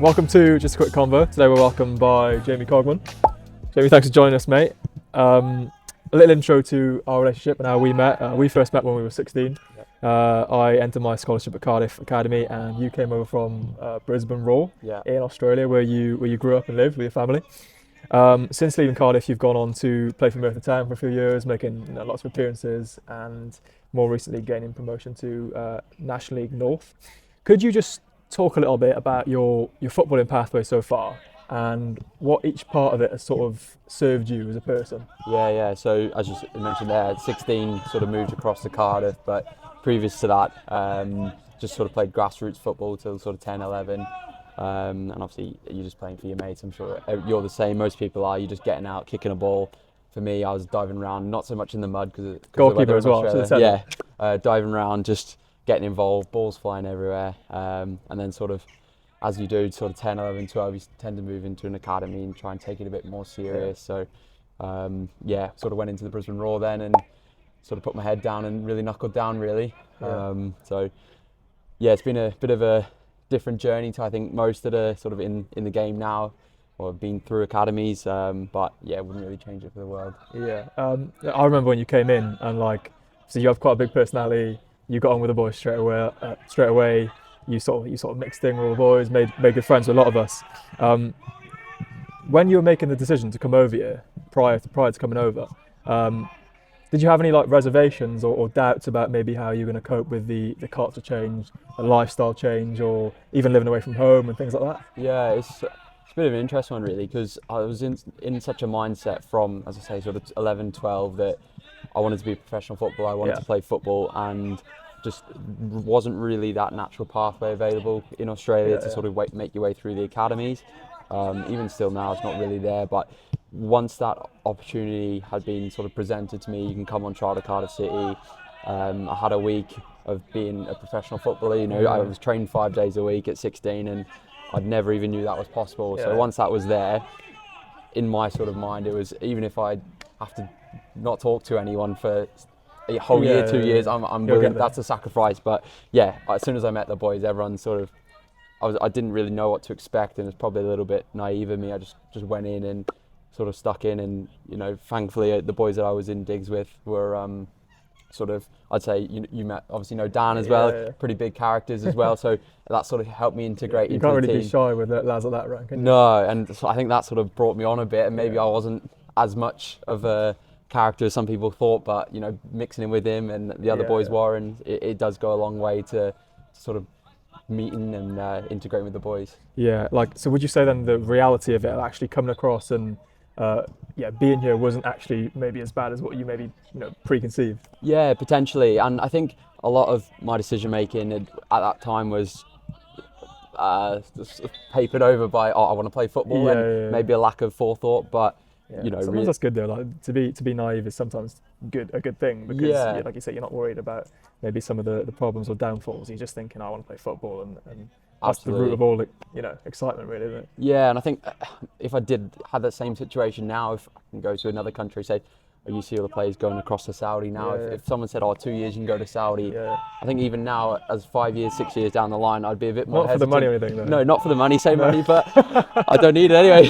Welcome to Just a Quick Convo. Today we're welcomed by Jaimie Cogman. Jaimie, thanks for joining us, mate. A little intro to our relationship and how we met. We first met when we were 16. I entered my scholarship at Cardiff Academy, and you came over from Brisbane Raw in Australia, where you grew up and lived with your family. Since leaving Cardiff, you've gone on to play for Merthyr for a few years, making lots of appearances, and more recently gaining promotion to National League North. Could you just talk a little bit about your footballing pathway so far and what each part of it has sort of served you as a person? Yeah. So as you mentioned there, at 16 sort of moved across to Cardiff, but previous to that, just sort of played grassroots football till sort of 10, 11. And obviously you're just playing for your mates. I'm sure you're the same. Most people are. You're just getting out, kicking a ball. For me, I was diving around, not so much in the mud because goalkeeper as well. Diving around, just getting involved, balls flying everywhere. And then sort of, as you do, sort of 10, 11, 12, you tend to move into an academy and try and take it a bit more serious. So, sort of went into the Brisbane Raw then and sort of put my head down and really knuckled down, really. It's been a bit of a different journey to, I think, most that are sort of in the game now or have been through academies. But yeah, wouldn't really change it for the world. Yeah. I remember when you came in and so you have quite a big personality. You got on with the boys straight away. You sort of mixed in with all the boys, made good friends with a lot of us. When you were making the decision to come over here, prior to coming over, did you have any reservations or doubts about maybe how you're going to cope with the culture change, the lifestyle change, or even living away from home and things like that? Yeah, it's a bit of an interesting one, really, because I was in such a mindset from, as I say, sort of 11, 12, that I wanted to be a professional footballer. I wanted to play football, and just wasn't really that natural pathway available in Australia to sort of make your way through the academies. Even still now, it's not really there. But once that opportunity had been sort of presented to me, you can come on trial to Cardiff City. I had a week of being a professional footballer. I was trained 5 days a week at 16, and I'd never even knew that was possible. So once that was there, in my sort of mind, it was, even if I have to not talk to anyone for a whole year, 2 years, I'm willing. That's a sacrifice. But yeah, as soon as I met the boys, everyone sort of, I didn't really know what to expect, and it's probably a little bit naive of me. I just went in and sort of stuck in, and thankfully the boys that I was in digs with were sort of, I'd say, you met, obviously know Dan as well, pretty big characters as well, so that sort of helped me integrate into the team. You can't really be shy with lads at that rank, can you? No, and so I think that sort of brought me on a bit, and maybe I wasn't as much of a character as some people thought, but mixing in with him and the other boys were, and it does go a long way to sort of meeting and integrating with the boys. Yeah, so would you say then the reality of it actually coming across and being here wasn't actually maybe as bad as what you maybe preconceived? Yeah, potentially. And I think a lot of my decision making at that time was papered over by I want to play football, maybe a lack of forethought. But sometimes that's good though. To be naive is sometimes a good thing, because like you say, you're not worried about maybe some of the problems or downfalls. You're just thinking, I want to play football, and that's the root of all excitement, really, isn't it? Yeah, and I think if I had that same situation now, if I can go to another country, say, you see all the players going across to Saudi now. If someone said, 2 years you can go to Saudi, I think even now, as 5 years, 6 years down the line, I'd be a bit more hesitant. Not for the money or anything, though. No, not for the money, same money, but I don't need it anyway.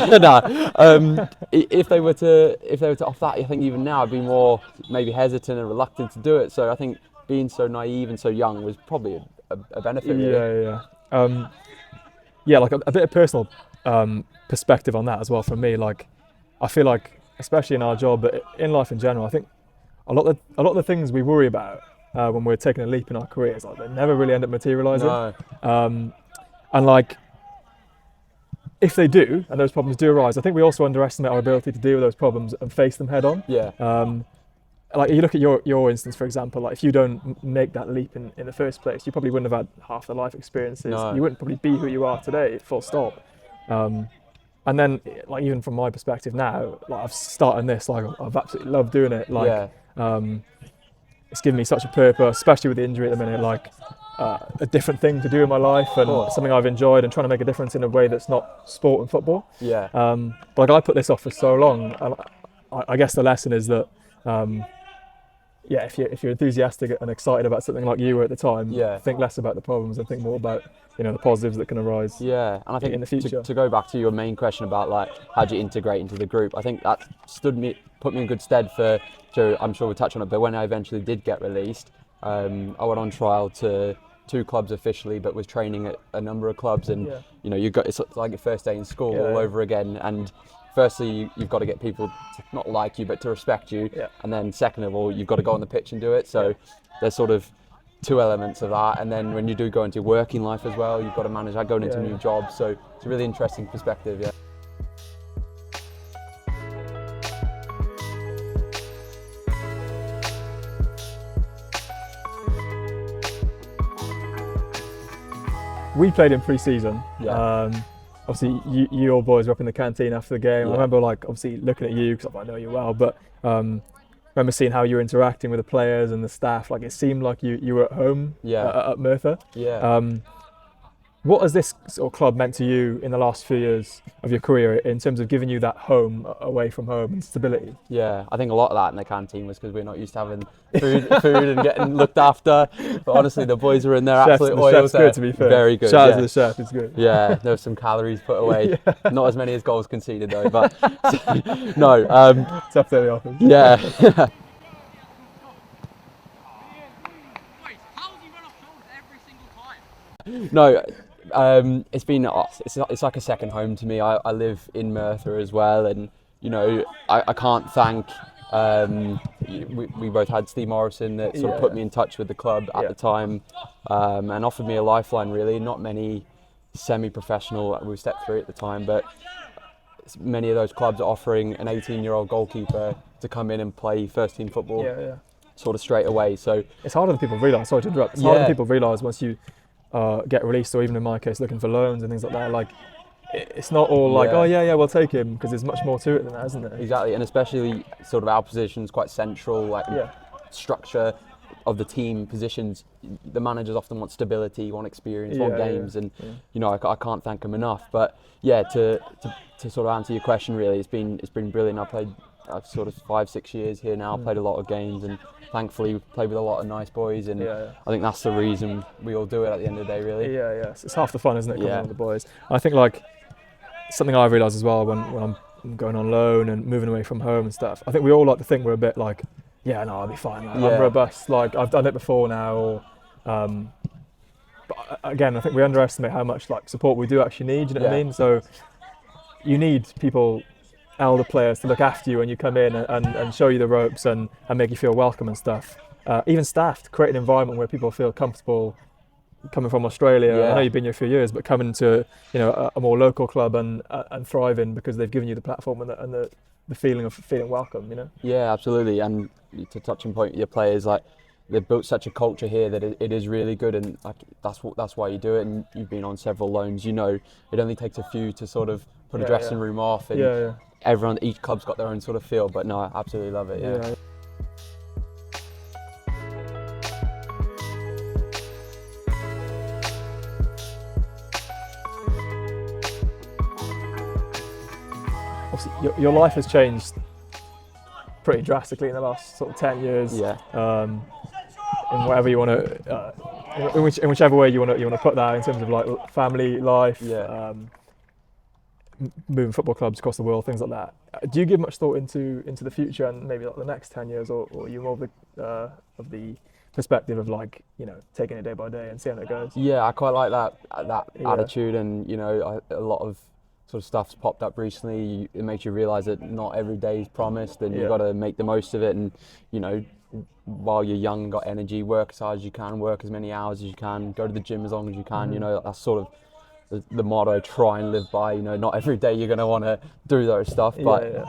If they were to offer that, I think even now I'd be more maybe hesitant and reluctant to do it. So I think being so naive and so young was probably a benefit. Really. Like a bit of personal perspective on that as well from me. I feel like, especially in our job, but in life in general, I think a lot of the things we worry about when we're taking a leap in our careers, they never really end up materialising. No. And if they do, and those problems do arise, I think we also underestimate our ability to deal with those problems and face them head on. You look at your instance, for example, if you don't make that leap in the first place, you probably wouldn't have had half the life experiences. No. You wouldn't probably be who you are today, full stop. And then, even from my perspective now, I've started this, I've absolutely loved doing it. It's given me such a purpose, especially with the injury at the minute, a different thing to do in my life, and something I've enjoyed, and trying to make a difference in a way that's not sport and football. But I put this off for so long, and I guess the lesson is that yeah, if you're enthusiastic and excited about something like you were at the time, think less about the problems and think more about the positives that can arise. Yeah, and I think in the future. To go back to your main question about like how do you integrate into the group, I think that put me in good stead for. So I'm sure we'll touch on it, but when I eventually did get released, I went on trial to 2 clubs officially, but was training at a number of clubs, and it's like your first day in school all over again. And firstly, you've got to get people to not like you, but to respect you, and then second of all, you've got to go on the pitch and do it. So there's sort of 2 elements of that, and then when you do go into working life as well, you've got to manage that going into new jobs. So it's a really interesting perspective. Yeah. We played in pre-season. Obviously, you all boys were up in the canteen after the game. I remember, like, obviously looking at you because I know you well, but remember seeing how you were interacting with the players and the staff. Like, it seemed like you were at home at Merthyr. What has this sort of club meant to you in the last few years of your career in terms of giving you that home away from home and stability? Yeah, I think a lot of that in the canteen was because we're not used to having food and getting looked after. But honestly, the boys were in there absolute oils. The chef's good, to be fair. Very good. Shout out to the chef, it's good. Yeah, there were some calories put away. Not as many as goals conceded though, but no. It's up there the office. Yeah. No, it's been it's like a second home to me. I live in Merthyr as well, and I can't thank. We both had Steve Morrison that sort of put me in touch with the club at the time, and offered me a lifeline. Really, not many semi-professional we stepped through at the time, but many of those clubs are offering an 18-year-old goalkeeper to come in and play first-team football, sort of straight away. So it's harder than people realise. Sorry to interrupt. It's harder than people realise once you get released, or even in my case, looking for loans and things like that. Like, it's not all like, oh yeah, we'll take him, because there's much more to it than that, isn't there? Exactly, and especially sort of our positions quite central, like structure of the team positions. The managers often want stability, want experience, want games, and I can't thank them enough. But to sort of answer your question, really, it's been brilliant. I've sort of 5-6 years here now. Played a lot of games, and thankfully played with a lot of nice boys, and I think that's the reason we all do it at the end of the day, really. It's half the fun, isn't it, coming with the boys? I think, like, something I've realised as well when I'm going on loan and moving away from home and stuff, I think we all like to think we're a bit like, I'll be fine, I'm robust, like, I've done it before now, or but again, I think we underestimate how much, like, support we do actually need, you know what I mean? So you need people, elder players, to look after you when you come in and show you the ropes and make you feel welcome and stuff. Even staff, to create an environment where people feel comfortable coming from Australia. I know you've been here a few years, but coming to a more local club and thriving because they've given you the platform and the feeling of feeling welcome. Yeah, absolutely. And to touch on point, your players, like, they've built such a culture here that it is really good, and like that's why you do it. And you've been on several loans. It only takes a few to sort of put a dressing room off, and each club's got their own sort of feel. But no, I absolutely love it. Obviously, your life has changed pretty drastically in the last sort of 10 years. In whatever you want to, in whichever way you want to put that, in terms of like family life, moving football clubs across the world, things like that. Do you give much thought into the future and maybe like the next 10 years, or are you more of the perspective of, like, taking it day by day and seeing how it goes? Yeah, I quite like that attitude, and a lot of sort of stuff's popped up recently. It makes you realise that not every day is promised, and you've got to make the most of it. And while you're young and got energy, work as hard as you can, work as many hours as you can, go to the gym as long as you can. That's sort of the motto. Try and live by. Not every day you're going to want to do those stuff, but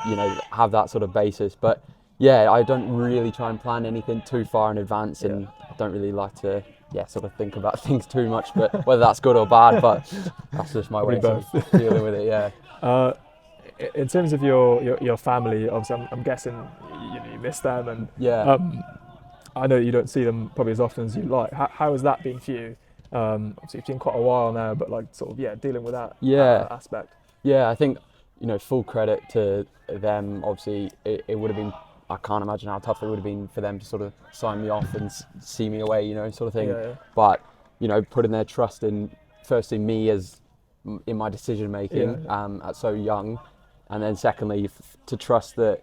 have that sort of basis. But I don't really try and plan anything too far in advance, and I don't really like to sort of think about things too much, but whether that's good or bad, but that's just my way of dealing with it. In terms of your family, obviously I'm guessing you miss them, and I know you don't see them probably as often as you'd like. How has that been for you? Obviously it's been quite a while now, but like sort of dealing with that aspect. I think full credit to them. Obviously it would have been, I can't imagine how tough it would have been for them to sort of sign me off and see me away, you know, sort of thing. Yeah. But, you know, putting their trust in, firstly, me as in my decision making at so young, and then secondly, to trust that,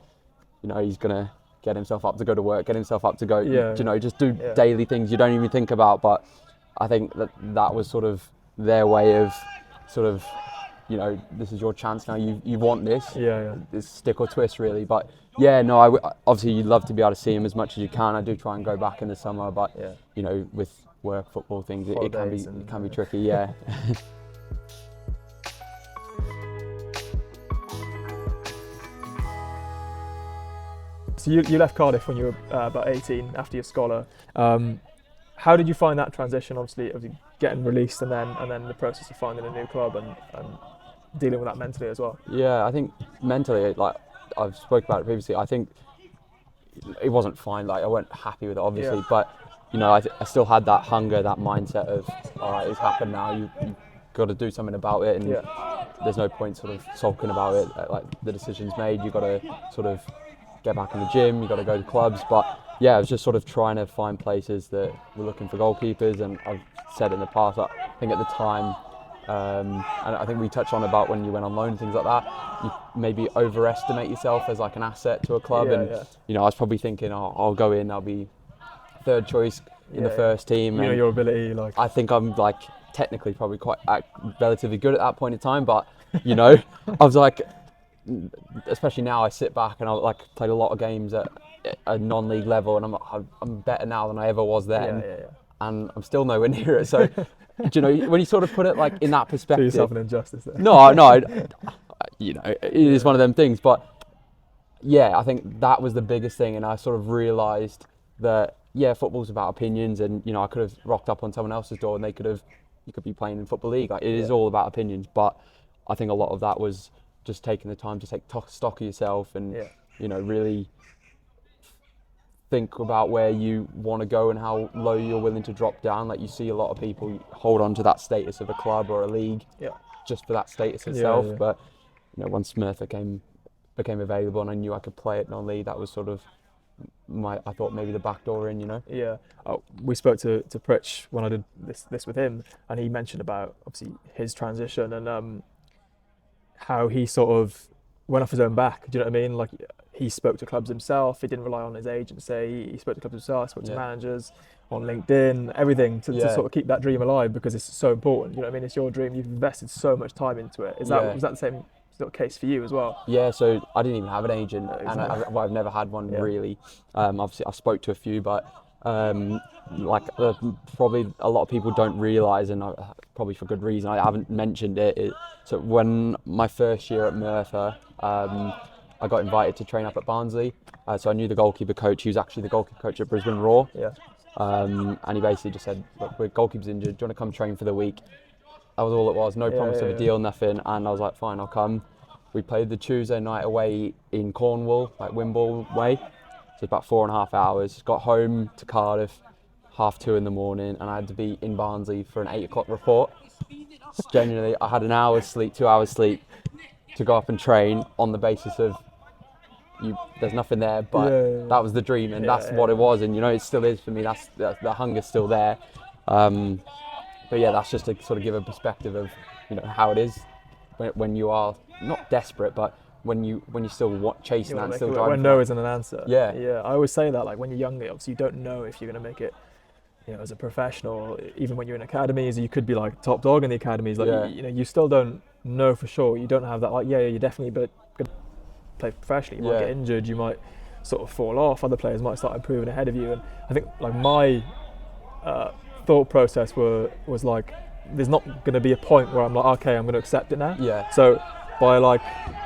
you know, he's going to get himself up to go to work, get himself up to go, you know, just do daily things you don't even think about. But I think that was sort of their way of sort of, you know, this is your chance now. You want this. It's stick or twist, really. But yeah, no, obviously you'd love to be able to see him as much as you can. I do try and go back in the summer, but you know, with work, football things, it can be tricky. Yeah. So you left Cardiff when you were about 18 after your scholar. How did you find that transition? Obviously getting released and then the process of finding a new club and dealing with that mentally as well. Yeah, I think mentally, like I've spoke about it previously, I think it wasn't fine. Like I wasn't happy with it, obviously, but you know, I still had that hunger, that mindset of, all right, it's happened now. You've got to do something about it, and there's no point sort of sulking about it. Like the decision's made, you've got to sort of get back in the gym. You've got to go to clubs, but yeah, I was just sort of trying to find places that were looking for goalkeepers, and I've said in the past, I think at the time, and I think we touched on about when you went on loan and things like that, you maybe overestimate yourself as like an asset to a club, you know, I was probably thinking, oh, I'll go in, I'll be third choice in the first team. You know your ability, like I think I'm like technically probably quite relatively good at that point in time, but you know, I was like, especially now I sit back and I like played a lot of games at a non-league level, and I'm better now than I ever was then, and I'm still nowhere near it. So, do you know, when you sort of put it like in that perspective, do yourself an injustice there. No, you know, it is one of them things. But yeah, I think that was the biggest thing, and I sort of realised that football's about opinions, and you know, I could have rocked up on someone else's door, and you could be playing in Football League. Like it is all about opinions, but I think a lot of that was just taking the time to take stock of yourself and you know, really think about where you want to go and how low you're willing to drop down. Like you see a lot of people hold on to that status of a club or a league just for that status itself. But you know, once Merthyr became available and I knew I could play at non-league, that was sort of I thought maybe the back door in, you know. We spoke to Pritch when I did this with him, and he mentioned about obviously his transition and how he sort of went off his own back. Do you know what I mean? Like he spoke to clubs himself. He didn't rely on his agency. He spoke to clubs himself. Spoke to managers on LinkedIn, everything to sort of keep that dream alive, because it's so important. You know what I mean? It's your dream. You've invested so much time into it. Was that the same sort of case for you as well? Yeah. So I didn't even have an agent, and I've never had one really. Obviously, I spoke to a few, but probably a lot of people don't realise, and probably for good reason, I haven't mentioned it. So when my first year at Merthyr, I got invited to train up at Barnsley. So I knew the goalkeeper coach. He was actually the goalkeeper coach at Brisbane Roar. And he basically just said, look, the goalkeeper's injured, do you want to come train for the week? That was all it was, no promise of a deal, nothing. And I was like, fine, I'll come. We played the Tuesday night away in Cornwall, like Wimble way. So about 4.5 hours. Got home to Cardiff 2:30 in the morning, and I had to be in Barnsley for an 8 o'clock report. So genuinely, I had an hour's sleep, 2 hours sleep to go up and train on the basis of there's nothing there, but that was the dream, and that's what it was, and you know, it still is for me. That's the hunger's still there. But yeah, that's just to sort of give a perspective of, you know, how it is when you are not desperate, but when you still chasing that and still driving. When no isn't an answer. Yeah. I always say that, like when you're younger, obviously you don't know if you're going to make it, you know, as a professional. Even when you're in academies, you could be like top dog in the academies. Like you know, you still don't know for sure. You don't have that like you're definitely going to play professionally. You might get injured. You might sort of fall off. Other players might start improving ahead of you. And I think like my thought process was like, there's not going to be a point where I'm like, okay, I'm going to accept it now. So by like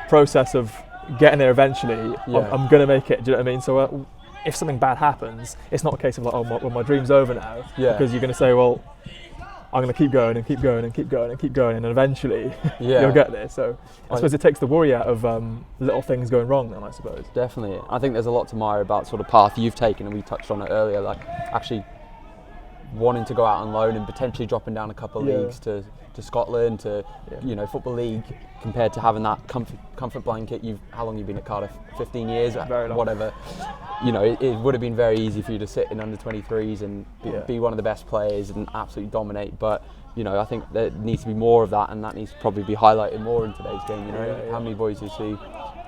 process of getting there eventually, I'm going to make it. Do you know what I mean? So if something bad happens, it's not a case of like, oh, my dream's over now. Because you're going to say, well, I'm going to keep going and keep going and keep going and keep going, and eventually you'll get there. So I suppose it takes the worry out of little things going wrong then, I suppose. Definitely. I think there's a lot to admire about sort of path you've taken, and we touched on it earlier, like actually wanting to go out on loan and potentially dropping down a couple of leagues to to Scotland, to Football League, compared to having that comfort blanket. How long you've been at Cardiff? 15 years, Very long. whatever. It would have been very easy for you to sit in under 23s and be one of the best players and absolutely dominate. But I think there needs to be more of that, and that needs to probably be highlighted more in today's game. How many boys you see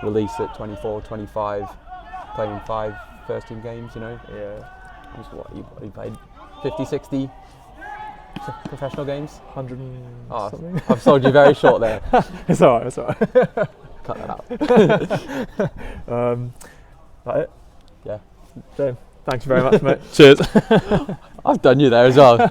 released at 24, 25, playing 5 first team games? What you played 50, 60 professional games? 100 and something. I've sold you very short there. It's alright. Cut that out. That it? Yeah. James, thanks very much, mate. Cheers. I've done you there as well.